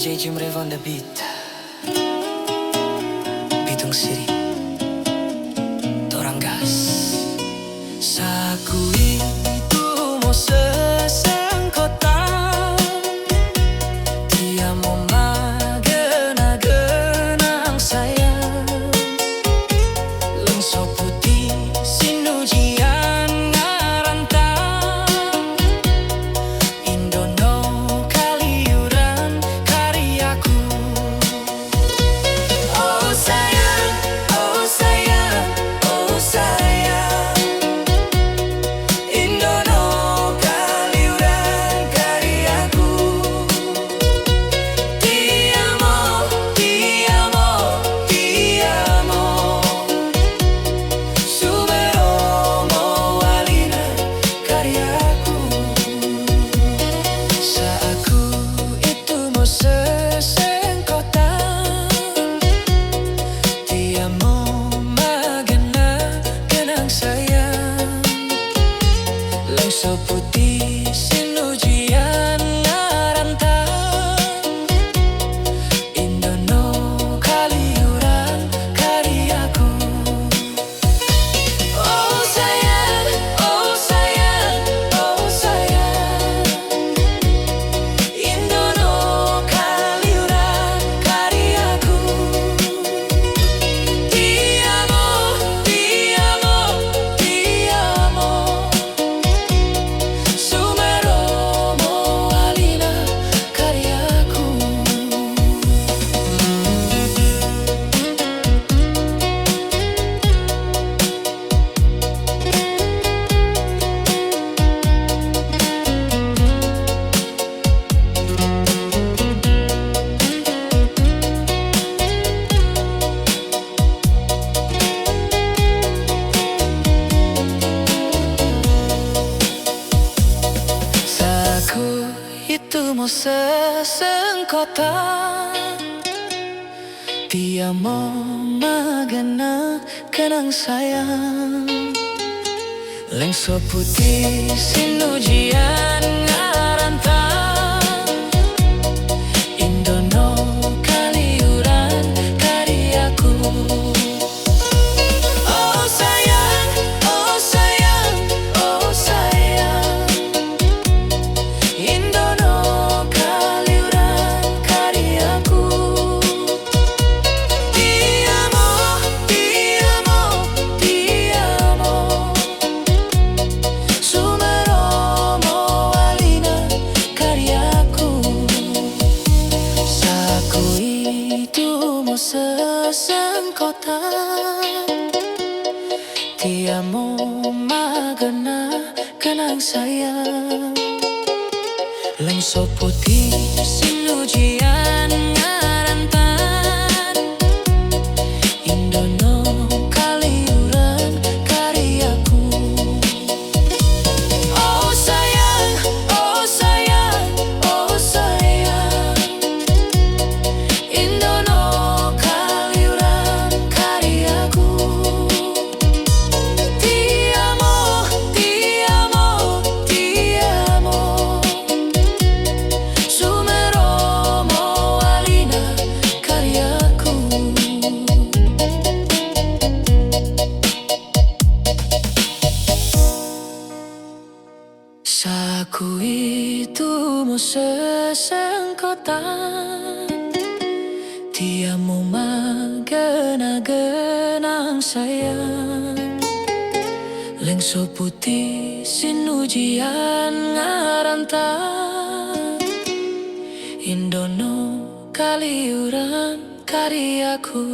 DJ Jim Rev on the beat. Bitung City Torang gas. Saku itu mau sesengkotan, dia mau magena-genang sayang. Lengso putih sinujian ngarantang, Indono kaliuran karyaku. Oh sayang, oh sayang, oh sayang, Indono kaliuran karyaku. Ti amo, ti amo, ti amo, Sumeromo walina karyaku. Saku itu mau sesengkotan, dia mau magena-genang sayang. Lengso putih sinujian ngarantang, Indono kaliuran karyaku. Oh sayang, oh sayang, oh sayang, Indono kaliuran karyaku. Ti amo, ti amo, ti amo, Sumeromo walina karyaku. Saku itu mau sesengkotan, dia mau magena-genang sayang. Lengso putih sinujian ngarantang, Indono kaliuran karyaku. Oh sayang, oh sayang, oh sayang, Indono kaliuran karyaku. Ti amo, ti amo, ti amo, Sumeromo walina karyaku. Saku itu mau sesengkotan, dia mau magena-genang sayang. Lengso putih sinujian ngarantang, Indono kaliuran karyaku. Oh sayang, oh sayang, oh sayang, Indono kaliuran karyaku. Ti amo, ti amo, ti amo, Sumeromo walina karyaku. Saku itu mau sesengkotan, dia mau magena-genang sayang. Lengso putih sinujian ngarantang, Indono kaliuran karyaku.